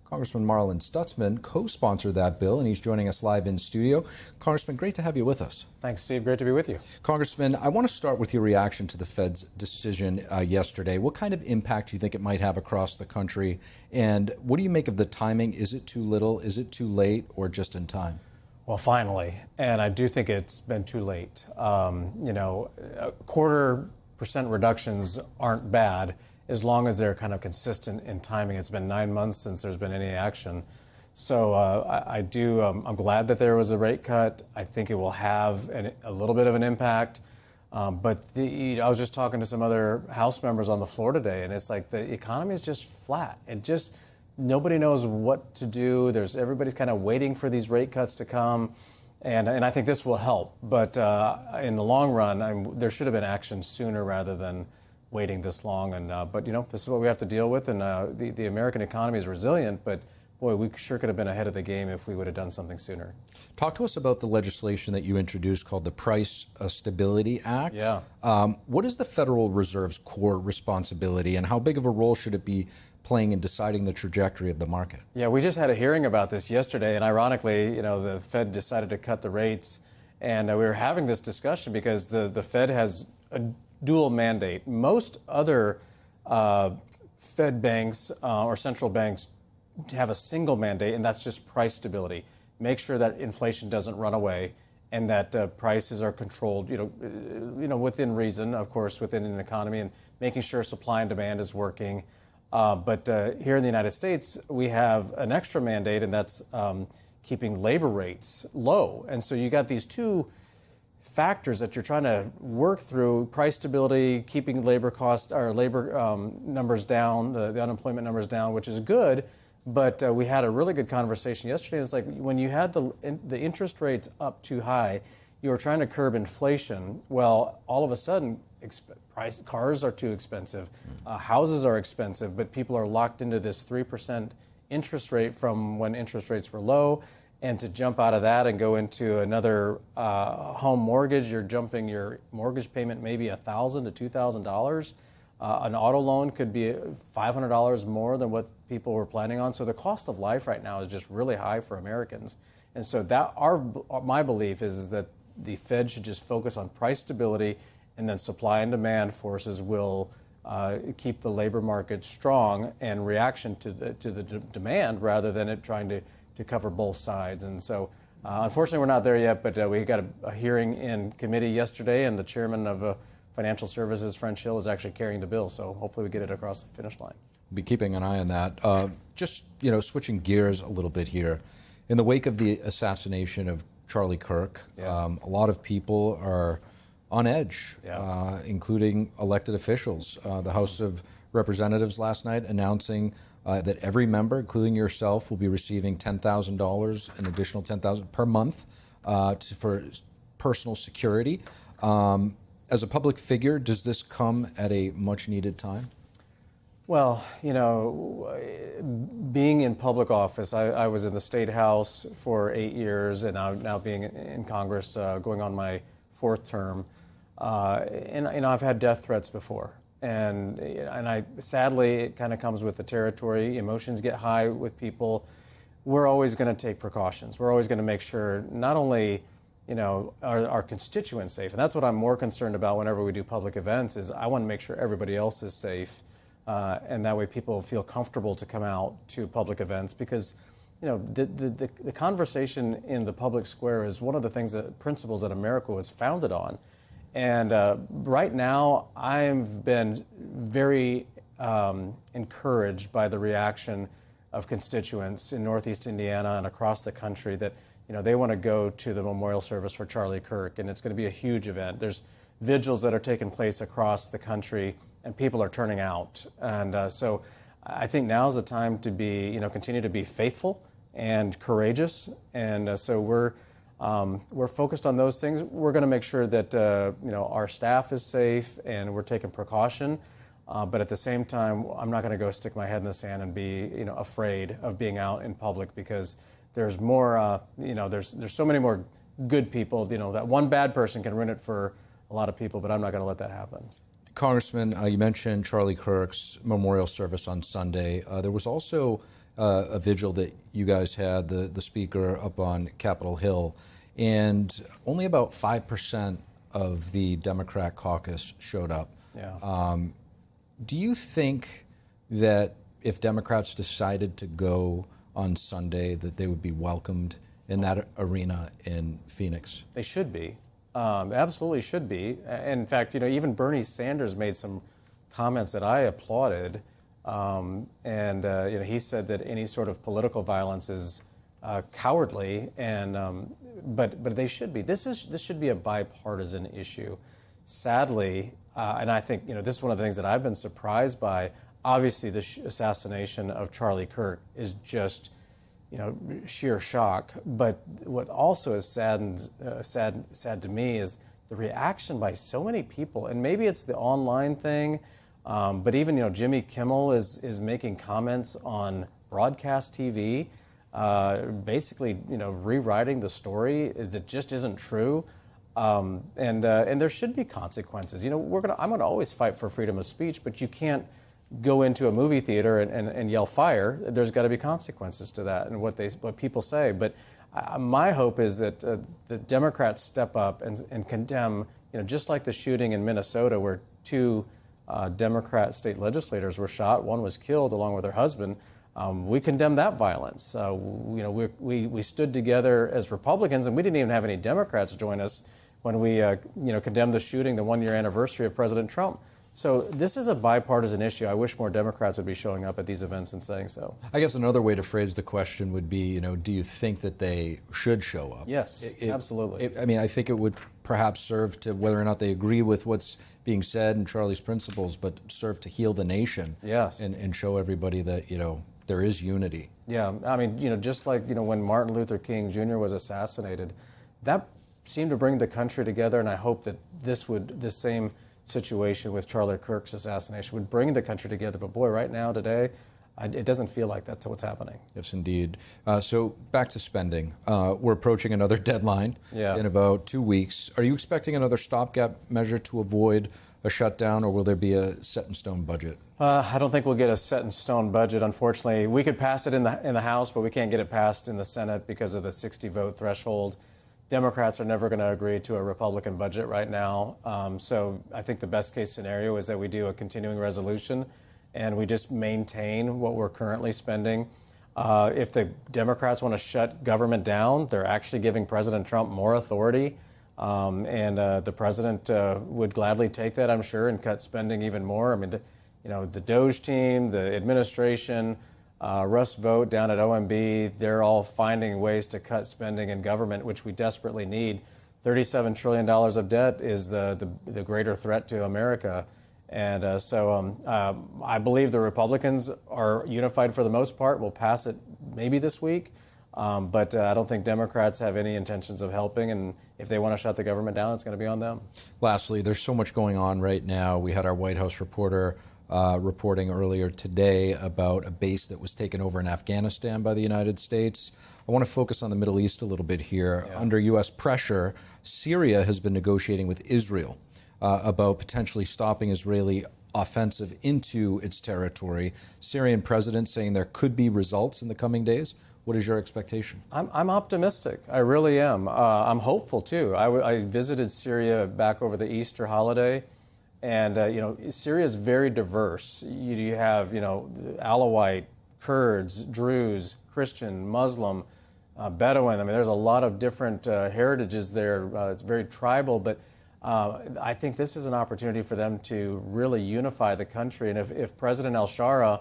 Congressman Marlin Stutzman co-sponsored that bill, and he's joining us live in studio. Congressman, great to have you with us. Thanks, Steve. Great to be with you. Congressman, I want to start with your reaction to the Fed's decision yesterday. What kind of impact do you think it might have across the country? And what do you make of the timing? Is it too little? Is it too late? Or just in time? Well, finally. And I do think it's been too late. 0.25% reductions aren't bad, as long as they're kind of consistent in timing. It's been 9 months since there's been any action. So I'm glad that there was a rate cut. I think it will have a little bit of an impact. But I was just talking to some other House members on the floor today, and it's like the economy is just flat. Nobody knows what to do. Everybody's kind of waiting for these rate cuts to come. And I think this will help. But in the long run, there should have been action sooner rather than waiting this long. But this is what we have to deal with. And the American economy is resilient, but boy, we sure could have been ahead of the game if we would have done something sooner. Talk to us about the legislation that you introduced called the Price Stability Act. Yeah. What is the Federal Reserve's core responsibility, and how big of a role should it be playing in deciding the trajectory of the market? Yeah, we just had a hearing about this yesterday, and ironically, the Fed decided to cut the rates, and we were having this discussion because the Fed has a dual mandate. Most other Fed banks or central banks have a single mandate, and that's just price stability. Make sure that inflation doesn't run away and that prices are controlled, within reason, of course, within an economy, and making sure supply and demand is working. But here in the United States, we have an extra mandate, and that's keeping labor rates low. And so you got these two factors that you're trying to work through: price stability, keeping labor costs or labor numbers down, the unemployment numbers down, which is good. But we had a really good conversation yesterday. It's like when you had the interest rates up too high, you were trying to curb inflation. Well, all of a sudden, cars are too expensive, houses are expensive, but people are locked into this 3% interest rate from when interest rates were low. And to jump out of that and go into another home mortgage, you're jumping your mortgage payment maybe $1,000 to $2,000. An auto loan could be $500 more than what people were planning on. So the cost of life right now is just really high for Americans. And so my belief is that the Fed should just focus on price stability, and then supply and demand forces will keep the labor market strong and reaction to the demand rather than it trying to cover both sides. And so unfortunately, we're not there yet, but we got a hearing in committee yesterday, and the chairman of Financial Services, French Hill, is actually carrying the bill. So hopefully we get it across the finish line. Be keeping an eye on that. Just switching gears a little bit here. In the wake of the assassination of Charlie Kirk, a lot of people are on edge, including elected officials. The House of Representatives last night announcing that every member, including yourself, will be receiving $10,000, an additional $10,000 per month for personal security. As a public figure, does this come at a much-needed time? Well, being in public office, I was in the State House for 8 years, and now being in Congress, going on my 4th term. And I've had death threats before. And sadly, it kind of comes with the territory. Emotions get high with people. We're always going to take precautions. We're always going to make sure not only our constituents safe, and that's what I'm more concerned about whenever we do public events. Is I want to make sure everybody else is safe, and that way people feel comfortable to come out to public events, because the conversation in the public square is one of the principles that America was founded on. And right now, I've been very encouraged by the reaction of constituents in Northeast Indiana and across the country that they want to go to the memorial service for Charlie Kirk, and it's going to be a huge event. There's vigils that are taking place across the country, and people are turning out. And so I think now is the time to continue to be faithful and courageous. And so we're focused on those things. We're going to make sure that our staff is safe and we're taking precaution. But at the same time, I'm not going to go stick my head in the sand and be afraid of being out in public, because there's more. There's so many more good people. That one bad person can ruin it for a lot of people, but I'm not going to let that happen. Congressman, you mentioned Charlie Kirk's memorial service on Sunday. There was also a vigil that you guys had, the speaker up on Capitol Hill, and only about 5% of the Democrat caucus showed up. Yeah. Do you think that if Democrats decided to go on Sunday, that they would be welcomed in that arena in Phoenix? They should be. Absolutely should be. In fact, even Bernie Sanders made some comments that I applauded. He said that any sort of political violence is cowardly, but they should be. This should be a bipartisan issue. Sadly, and I think this is one of the things that I've been surprised by. Obviously, the assassination of Charlie Kirk is just sheer shock. But what also is sad to me is the reaction by so many people, and maybe it's the online thing. But even Jimmy Kimmel is making comments on broadcast TV, basically rewriting the story that just isn't true, and there should be consequences. I'm going to always fight for freedom of speech, but you can't go into a movie theater and yell fire. There's got to be consequences to that and what people say. But my hope is that the Democrats step up and condemn, just like the shooting in Minnesota where two Democrat state legislators were shot. One was killed along with her husband. We condemn that violence. We stood together as Republicans, and we didn't even have any Democrats join us when we condemned the shooting, the one-year anniversary of President Trump. So this is a bipartisan issue. I wish more Democrats would be showing up at these events and saying so. I guess another way to phrase the question would be, do you think that they should show up? Yes, absolutely. I think it would perhaps serve to, whether or not they agree with what's being said and Charlie's principles, but serve to heal the nation. Yes. And show everybody that, there is unity. Yeah, just like, when Martin Luther King Jr. was assassinated, that seemed to bring the country together, and I hope that this same situation with Charlie Kirk's assassination would bring the country together. But boy, right now, today, it doesn't feel like that's what's happening. Yes, indeed. So back to spending. We're approaching another deadline in about 2 weeks. Are you expecting another stopgap measure to avoid a shutdown, or will there be a set-in-stone budget? I don't think we'll get a set-in-stone budget, unfortunately. We could pass it in the House, but we can't get it passed in the Senate because of the 60-vote threshold. Democrats are never going to agree to a Republican budget right now. So I think the best-case scenario is that we do a continuing resolution and we just maintain what we're currently spending. If the Democrats want to shut government down, they're actually giving President Trump more authority. The president would gladly take that, I'm sure, and cut spending even more. The DOJ team, the administration, Russ Vought down at OMB, they're all finding ways to cut spending in government, which we desperately need. $37 trillion of debt is the greater threat to America. And I believe the Republicans are unified for the most part. We'll pass it maybe this week. But I don't think Democrats have any intentions of helping. And if they want to shut the government down, it's going to be on them. Lastly, there's so much going on right now. We had our White House reporter reporting earlier today about a base that was taken over in Afghanistan by the United States. I want to focus on the Middle East a little bit here. Yeah. Under U.S. pressure, Syria has been negotiating with Israel about potentially stopping Israeli offensive into its territory. Syrian president saying there could be results in the coming days. What is your expectation? I'm optimistic. I really am. I'm hopeful, too. I visited Syria back over the Easter holiday. And, Syria is very diverse. You have, Alawite, Kurds, Druze, Christian, Muslim, Bedouin. There's a lot of different heritages there. It's very tribal, but I think this is an opportunity for them to really unify the country. And if President al-Shara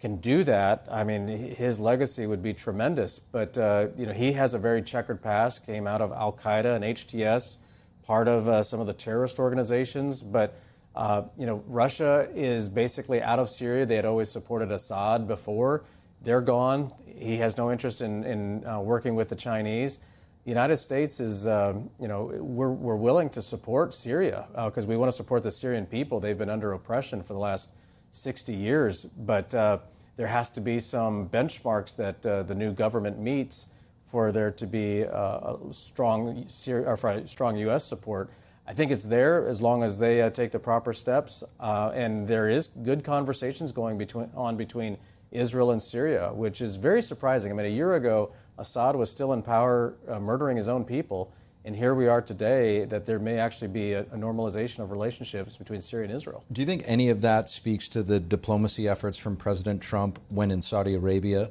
can do that, his legacy would be tremendous. But, he has a very checkered past, came out of al-Qaeda and HTS, part of some of the terrorist organizations. But, Russia is basically out of Syria. They had always supported Assad before. They're gone. He has no interest in working with the Chinese. The United States is, we're willing to support Syria because we want to support the Syrian people. They've been under oppression for the last 60 years. But there has to be some benchmarks that the new government meets for there to be a strong U.S. support. I think it's there as long as they take the proper steps. And there is good conversations going between Israel and Syria, which is very surprising. I mean, a year ago, Assad was still in power, murdering his own people. And here we are today, that there may actually be a normalization of relationships between Syria and Israel. Do you think any of that speaks to the diplomacy efforts from President Trump when in Saudi Arabia,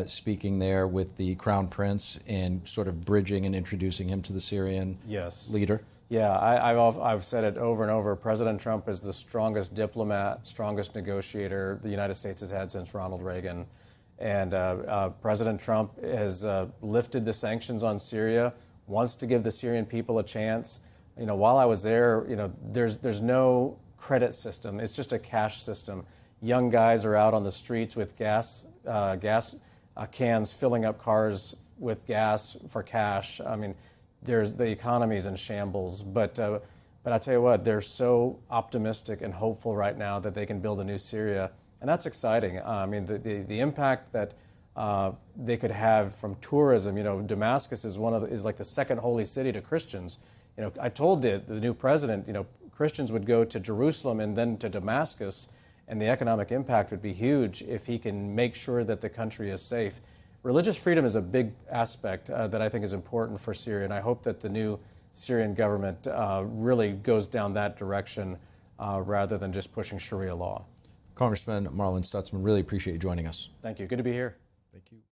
speaking there with the Crown Prince and sort of bridging and introducing him to the Syrian leader? Yeah, I've said it over and over. President Trump is the strongest diplomat, strongest negotiator the United States has had since Ronald Reagan. And President Trump has lifted the sanctions on Syria, wants to give the Syrian people a chance. You know, while I was there, you know, there's no credit system. It's just a cash system. Young guys are out on the streets with gas cans, filling up cars with gas for cash. I mean, the economy is in shambles. But I tell you what, they're so optimistic and hopeful right now that they can build a new Syria, and that's exciting. I mean, the impact that they could have from tourism. You know, Damascus is like the second holy city to Christians. You know, I told the new president, you know, Christians would go to Jerusalem and then to Damascus, and the economic impact would be huge if he can make sure that the country is safe. Religious freedom is a big aspect that I think is important for Syria, and I hope that the new Syrian government really goes down that direction rather than just pushing Sharia law. Congressman Marlin Stutzman, really appreciate you joining us. Thank you. Good to be here. Thank you.